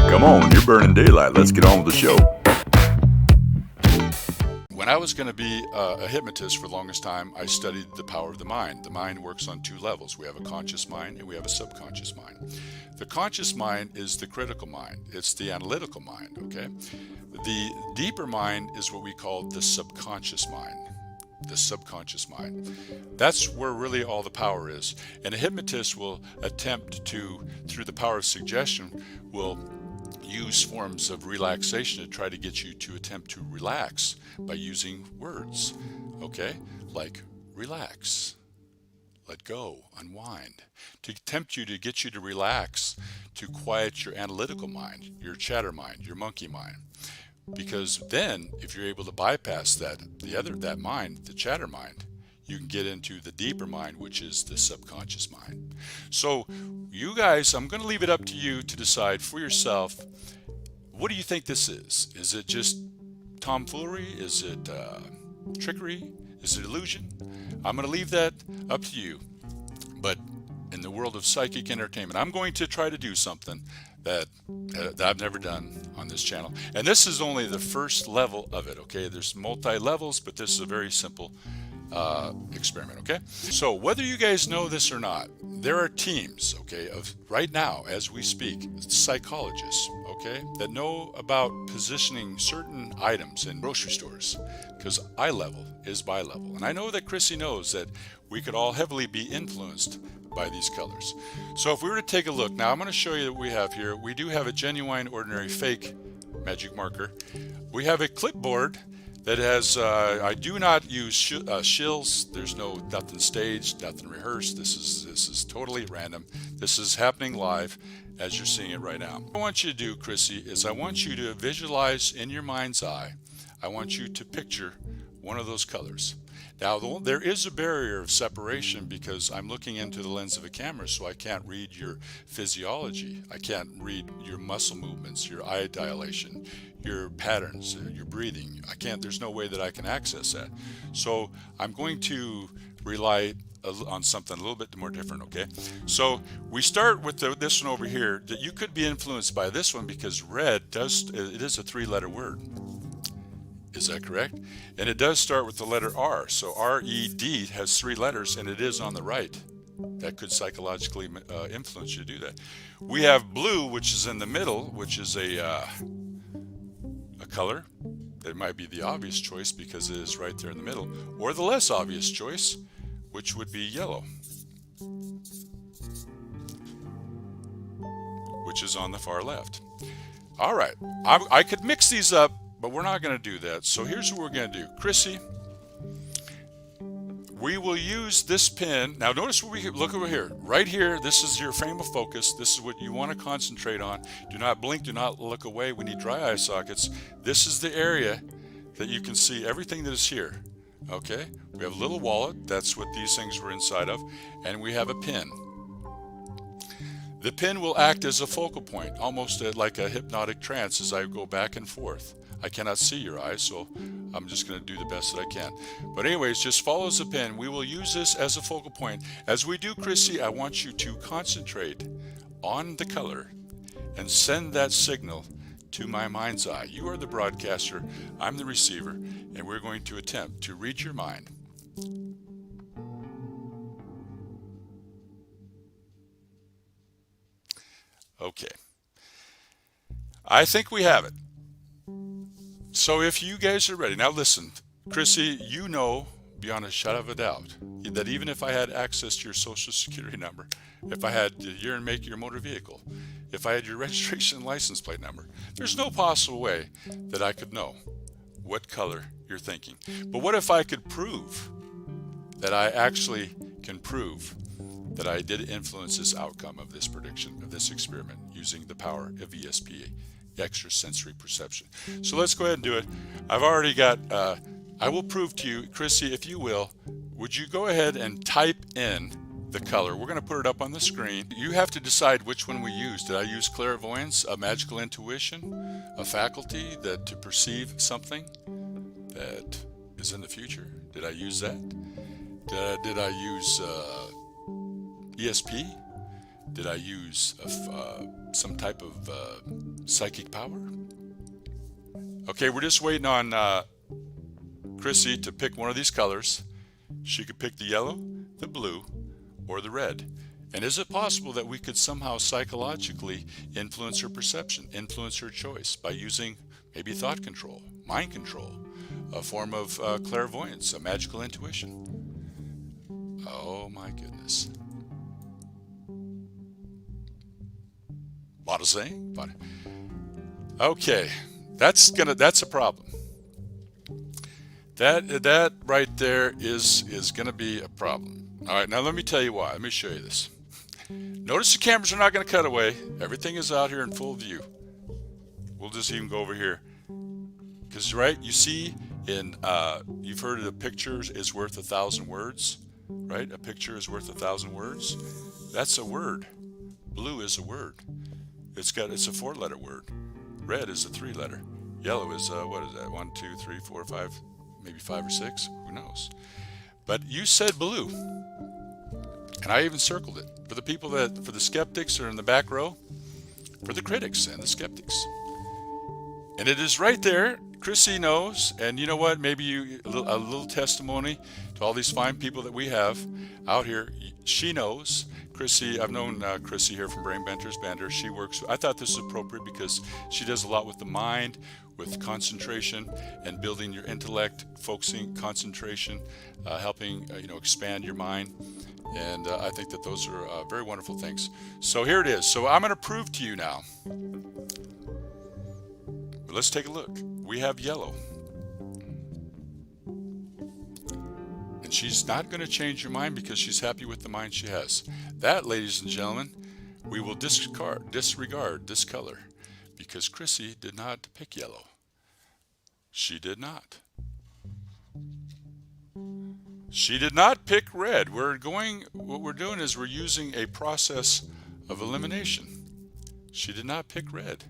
Come on, you're burning daylight. Let's get on with the show. When I was going to be a hypnotist for the longest time, I studied the power of the mind. The mind works on two levels. We have a conscious mind and we have a subconscious mind. The conscious mind is the critical mind. It's the analytical mind, okay? The deeper mind is what we call the subconscious mind. The subconscious mind. That's where really all the power is. And a hypnotist will attempt to, through the power of suggestion, will use forms of relaxation to try to get you to attempt to relax by using words, okay? Like relax, let go, unwind, to tempt you to get you to relax, to quiet your analytical mind, your chatter mind, your monkey mind. Because then, if you're able to bypass that mind, the chatter mind, you can get into the deeper mind, which is the subconscious mind. So, you guys, I'm going to leave it up to you to decide for yourself, what do you think this is? Is it just tomfoolery? Is it trickery? Is it illusion? I'm going to leave that up to you. But in the world of psychic entertainment, I'm going to try to do something that I've never done on this channel. And this is only the first level of it, okay? There's multi-levels, but this is a very simple experiment, okay? So whether you guys know this or not, there are teams, okay, of right now as we speak, psychologists, okay, that know about positioning certain items in grocery stores, because eye level is bi level. And I know that Chrissy knows that we could all heavily be influenced by these colors. So if we were to take a look, now I'm going to show you what we have here. We do have a genuine, ordinary, fake magic marker. We have a clipboard that has, I do not use shills. There's nothing staged, nothing rehearsed. This is totally random. This is happening live as you're seeing it right now. What I want you to do, Chrissy, is I want you to visualize in your mind's eye. I want you to picture one of those colors. Now, there is a barrier of separation because I'm looking into the lens of a camera, so I can't read your physiology. I can't read your muscle movements, your eye dilation, your patterns, your breathing. There's no way that I can access that. So I'm going to rely on something a little bit more different, okay? So we start with this one over here, that you could be influenced by this one because red it is a three-letter word. Is that correct? And it does start with the letter R. So R-E-D has three letters, and it is on the right. That could psychologically influence you to do that. We have blue, which is in the middle, which is a color. It might be the obvious choice because it is right there in the middle. Or the less obvious choice, which would be yellow, which is on the far left. All right. I could mix these up, but we're not going to do that. So here's what we're going to do. Chrissy, we will use this pin. Now notice what look over here. Right here, this is your frame of focus. This is what you want to concentrate on. Do not blink, do not look away. We need dry eye sockets. This is the area that you can see everything that is here. Okay? We have a little wallet. That's what these things were inside of. And we have a pin. The pin will act as a focal point, almost like a hypnotic trance as I go back and forth. I cannot see your eyes, so I'm just going to do the best that I can. But anyways, just follow the pin. We will use this as a focal point. As we do, Chrissy, I want you to concentrate on the color and send that signal to my mind's eye. You are the broadcaster, I'm the receiver, and we're going to attempt to read your mind. Okay. I think we have it. So if you guys are ready, now listen, Chrissy, you know beyond a shadow of a doubt that even if I had access to your social security number, if I had the year and make of your motor vehicle, if I had your registration license plate number, there's no possible way that I could know what color you're thinking. But what if I could prove that I actually can prove that I did influence this outcome of this prediction, of this experiment, using the power of ESP, extrasensory perception. So let's go ahead and do it. I've already got, I will prove to you, Chrissy, if you will, would you go ahead and type in the color? We're going to put it up on the screen. You have to decide which one we use. Did I use clairvoyance, a magical intuition, a faculty that to perceive something that is in the future? Did I use that? Did I use ESP? Did I use some type of psychic power? Okay, we're just waiting on Chrissy to pick one of these colors. She could pick the yellow, the blue, or the red. And is it possible that we could somehow psychologically influence her perception, influence her choice by using maybe thought control, mind control, a form of clairvoyance, a magical intuition? Oh my goodness. Lot of saying, but okay, that's a problem. That right there is gonna be a problem. All right, now let me tell you why. Let me show you this. Notice the cameras are not going to cut away. Everything is out here in full view. We'll just even go over here. Because, right, you see you've heard of a picture is worth 1,000 words, right? A picture is worth 1,000 words. That's a word. Blue is a word. It's a 4-letter word. Red is a 3-letter. Yellow is, what is that? 1, 2, 3, 4, 5, maybe 5 or 6. Who knows? But you said blue. And I even circled it for the people for the skeptics are in the back row, for the critics and the skeptics. And it is right there. Chrissy knows, and you know what? Maybe a little testimony to all these fine people that we have out here. She knows. Chrissy, I've known Chrissy here from Brain Benders Bender. She works. I thought this was appropriate because she does a lot with the mind, with concentration and building your intellect, focusing, concentration, helping expand your mind. And I think that those are very wonderful things. So here it is. So I'm going to prove to you now. But let's take a look. We have yellow. And she's not going to change your mind because she's happy with the mind she has. That, ladies and gentlemen, we will disregard this color because Chrissy did not pick yellow. She did not. She did not pick red. What we're doing is we're using a process of elimination. She did not pick red.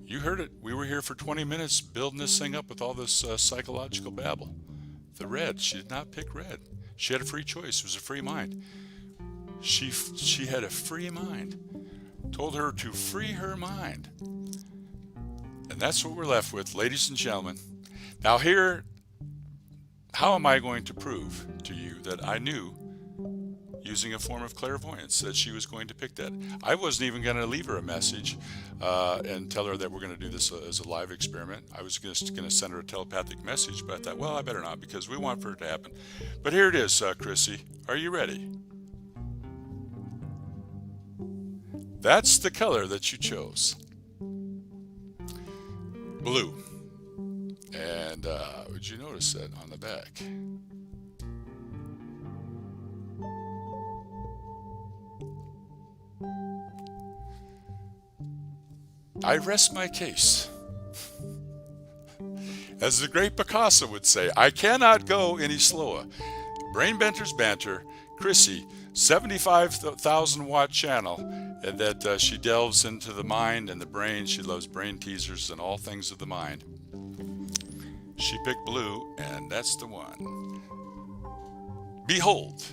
You heard it. We were here for 20 minutes building this thing up with all this psychological babble. The red, she did not pick red. She had a free choice. It was a free mind. She had a free mind. Told her to free her mind. And that's what we're left with, ladies and gentlemen. Now here, how am I going to prove to you that I knew, using a form of clairvoyance, that she was going to pick that? I wasn't even going to leave her a message and tell her that we're going to do this as a live experiment. I was just going to send her a telepathic message, but I thought, well, I better not because we want for it to happen. But here it is, Chrissy. Are you ready? That's the color that you chose. Blue. And would you notice that on the back? I rest my case. As the great Picasso would say, I cannot go any slower. Brain Benders Banter, Chrissy, 75,000 watt channel, and that she delves into the mind and the brain. She loves brain teasers and all things of the mind. She picked blue, and that's the one. Behold,